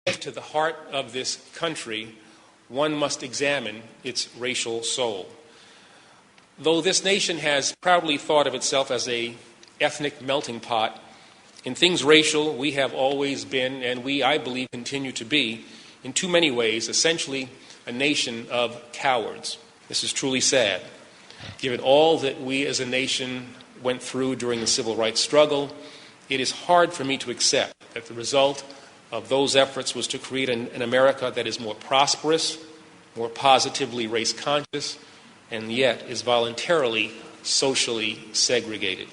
to the heart of this country, one must examine its racial soul. Though this nation has proudly thought of itself as a ethnic melting pot, in things racial, we have always been, and we, I believe, continue to be, in too many ways, essentially a nation of cowards. This is truly sad. Given all that we as a nation went through during the civil rights struggle, it is hard for me to accept that the result of those efforts was to create an America that is more prosperous, more positively race-conscious, and yet is voluntarily socially segregated.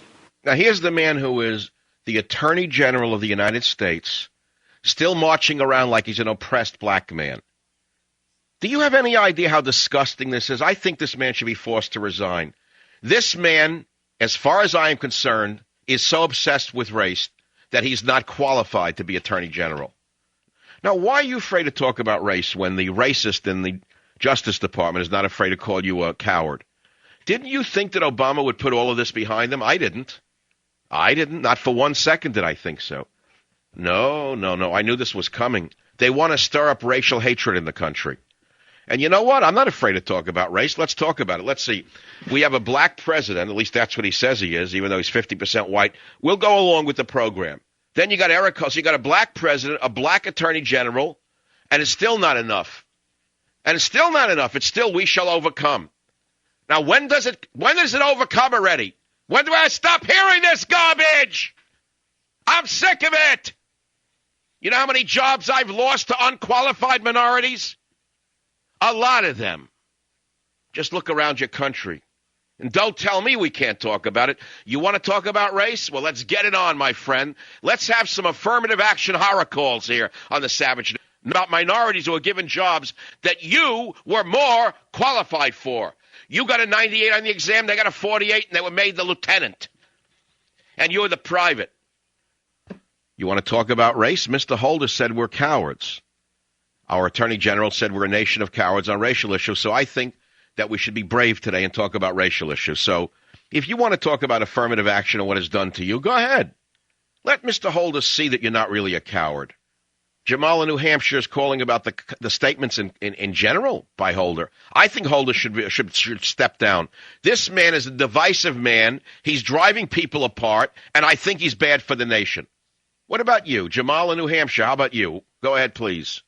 Now, here's the man who is the Attorney General of the United States, still marching around like he's an oppressed black man. Do you have any idea how disgusting this is? I think this man should be forced to resign. This man, as far as I am concerned, is so obsessed with race that he's not qualified to be Attorney General. Now, why are you afraid to talk about race when the racist in the Justice Department is not afraid to call you a coward? Didn't you think that Obama would put all of this behind him? I didn't. Not for 1 second did I think so. No. I knew this was coming. They want to stir up racial hatred in the country. And you know what? I'm not afraid to talk about race. Let's talk about it. Let's see. We have a black president. At least that's what he says he is, even though he's 50% white. We'll go along with the program. Then you got Eric Holder. So you got a black president, a black attorney general, and it's still not enough. It's still we shall overcome. Now, when does it overcome already? When do I stop hearing this garbage? I'm sick of it. You know how many jobs I've lost to unqualified minorities? A lot of them. Just look around your country. And don't tell me we can't talk about it. You want to talk about race? Well, let's get it on, my friend. Let's have some affirmative action horror calls here on the Savage. About minorities who are given jobs that you were more qualified for. You got a 98 on the exam, they got a 48, and they were made the lieutenant. And you're the private. You want to talk about race? Mr. Holder said we're cowards. Our Attorney General said we're a nation of cowards on racial issues, so I think that we should be brave today and talk about racial issues. So if you want to talk about affirmative action and what is done to you, go ahead. Let Mr. Holder see that you're not really a coward. Jamal in New Hampshire is calling about the statements in general by Holder. I think Holder should step down. This man is a divisive man. He's driving people apart, and I think he's bad for the nation. What about you? Jamal in New Hampshire, how about you? Go ahead, please.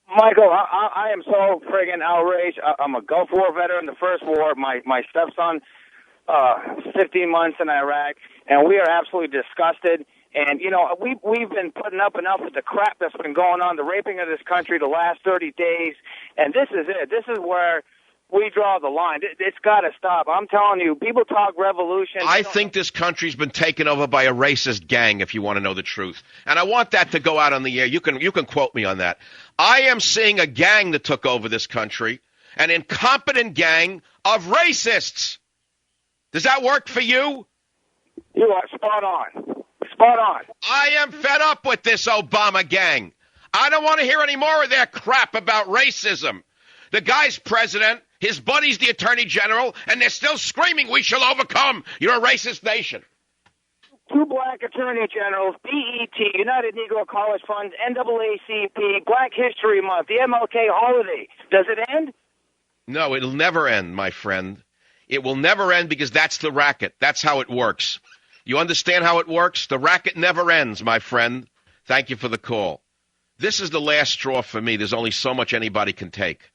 Michael, I am so friggin' outraged. I'm a Gulf War veteran, the first war. My stepson, 15 months in Iraq, and we are absolutely disgusted. And, you know, we've been putting up enough with the crap that's been going on, the raping of this country the last 30 days, and this is it. This is where we draw the line. It's got to stop. I'm telling you, people talk revolution. I think this country's been taken over by a racist gang, if you want to know the truth. And I want that to go out on the air. You can quote me on that. I am seeing a gang that took over this country, an incompetent gang of racists. Does that work for you? You are spot on. Spot on. I am fed up with this Obama gang. I don't want to hear any more of their crap about racism. The guy's president, his buddy's the attorney general, and they're still screaming, we shall overcome. You're a racist nation. 2 black attorney generals, BET, United Negro College Fund, NAACP, Black History Month, the MLK holiday. Does it end? No, it'll never end, my friend. It will never end because that's the racket. That's how it works. You understand how it works? The racket never ends, my friend. Thank you for the call. This is the last straw for me. There's only so much anybody can take.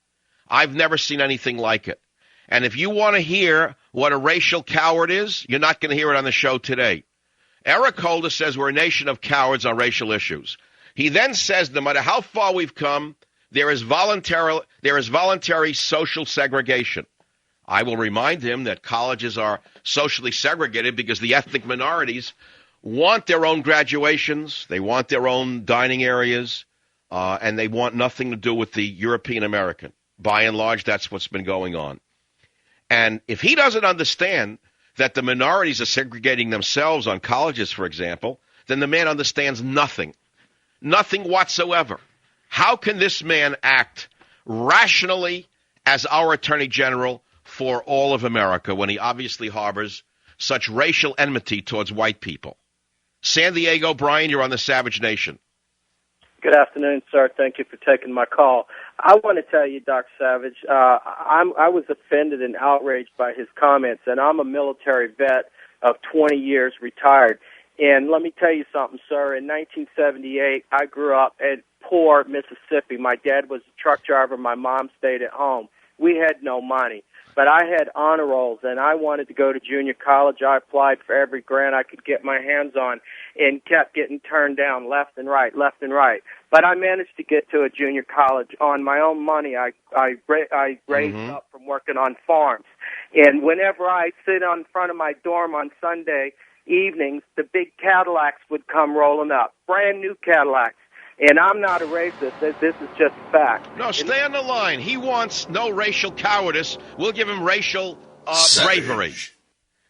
I've never seen anything like it. And if you want to hear what a racial coward is, you're not going to hear it on the show today. Eric Holder says we're a nation of cowards on racial issues. He then says no matter how far we've come, there is voluntary social segregation. I will remind him that colleges are socially segregated because the ethnic minorities want their own graduations, they want their own dining areas, and they want nothing to do with the European American. By and large, that's what's been going on. And if he doesn't understand that the minorities are segregating themselves on colleges, for example, then the man understands nothing. Nothing whatsoever. How can this man act rationally as our Attorney General for all of America when he obviously harbors such racial enmity towards white people? San Diego, Brian, you're on the Savage Nation. Good afternoon, sir. Thank you for taking my call. I want to tell you, Dr. Savage, I was offended and outraged by his comments, and I'm a military vet of 20 years, retired. And let me tell you something, sir. In 1978, I grew up in poor Mississippi. My dad was a truck driver. My mom stayed at home. We had no money. But I had honor rolls, and I wanted to go to junior college. I applied for every grant I could get my hands on and kept getting turned down left and right, left and right. But I managed to get to a junior college on my own money. I raised up from working on farms. And whenever I sit on front of my dorm on Sunday evenings, the big Cadillacs would come rolling up, brand new Cadillacs. And I'm not a racist. This is just fact. No, stay on the line. He wants no racial cowardice. We'll give him racial bravery.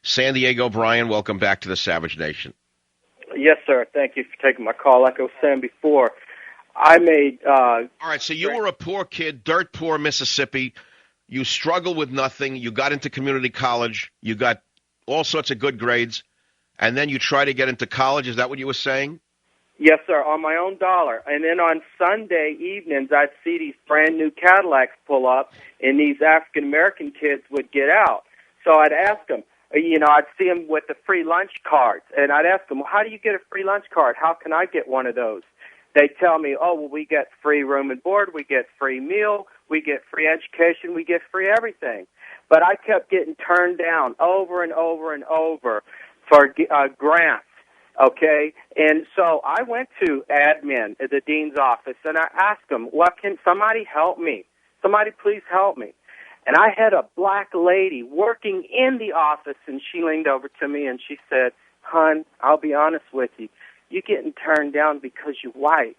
San Diego, Brian, welcome back to the Savage Nation. Yes, sir. Thank you for taking my call. Like I was saying before, I made... All right, so you were a poor kid, dirt poor Mississippi. You struggled with nothing. You got into community college. You got all sorts of good grades. And then you try to get into college. Is that what you were saying? Yes, sir, on my own dollar. And then on Sunday evenings, I'd see these brand new Cadillacs pull up, and these African-American kids would get out. So I'd ask them, I'd see them with the free lunch cards, and I'd ask them, well, how do you get a free lunch card? How can I get one of those? They'd tell me, oh, well, we get free room and board, we get free meal, we get free education, we get free everything. But I kept getting turned down over and over and over for grants. Okay, and so I went to admin at the dean's office, and I asked him, well, can somebody help me? Somebody please help me. And I had a black lady working in the office, and she leaned over to me, and she said, hon, I'll be honest with you. You're getting turned down because you're white.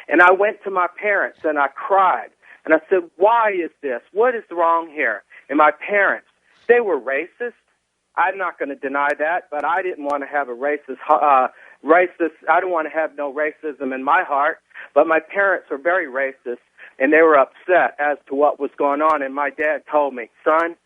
And I went to my parents, and I cried. And I said, why is this? What is wrong here? And my parents, they were racist. I'm not going to deny that, but I didn't want to have a racist. I don't want to have no racism in my heart. But my parents were very racist, and they were upset as to what was going on. And my dad told me, son,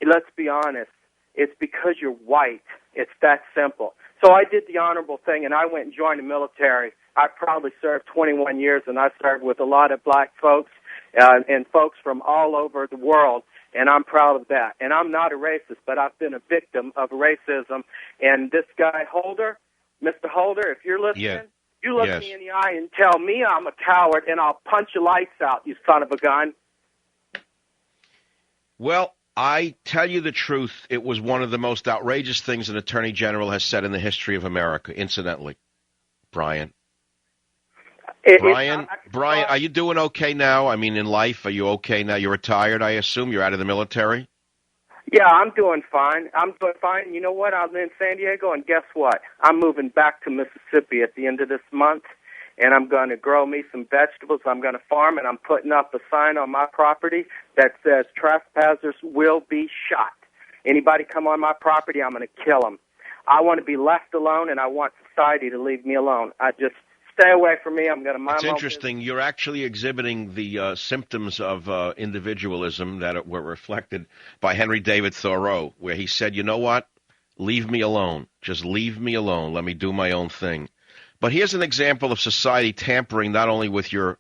let's be honest. It's because you're white. It's that simple. So I did the honorable thing, and I went and joined the military. I probably served 21 years, and I served with a lot of black folks and folks from all over the world. And I'm proud of that. And I'm not a racist, but I've been a victim of racism. And this guy, Holder, Mr. Holder, if you're listening, you look me in the eye and tell me I'm a coward, and I'll punch your lights out, you son of a gun. Well, I tell you the truth, it was one of the most outrageous things an attorney general has said in the history of America, incidentally, Brian. Brian, are you doing okay now? I mean, in life, are you okay now? You're retired, I assume? You're out of the military? Yeah, I'm doing fine. You know what? I'm in San Diego, and guess what? I'm moving back to Mississippi at the end of this month, and I'm going to grow me some vegetables. I'm going to farm, and I'm putting up a sign on my property that says trespassers will be shot. Anybody come on my property, I'm going to kill them. I want to be left alone, and I want society to leave me alone. Stay away from me. I'm going to mind my own business. It's interesting. You're actually exhibiting the symptoms of individualism that were reflected by Henry David Thoreau, where he said, you know what? Leave me alone. Just leave me alone. Let me do my own thing. But here's an example of society tampering not only with your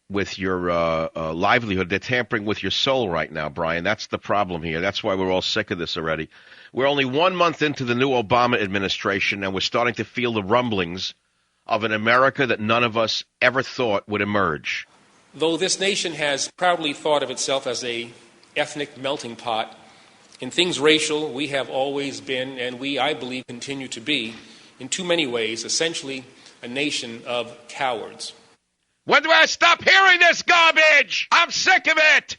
livelihood, they're tampering with your soul right now, Brian. That's the problem here. That's why we're all sick of this already. We're only 1 month into the new Obama administration, and we're starting to feel the rumblings of an America that none of us ever thought would emerge. Though this nation has proudly thought of itself as a ethnic melting pot, in things racial, we have always been, and we, I believe, continue to be, in too many ways, essentially a nation of cowards. When do I stop hearing this garbage? I'm sick of it!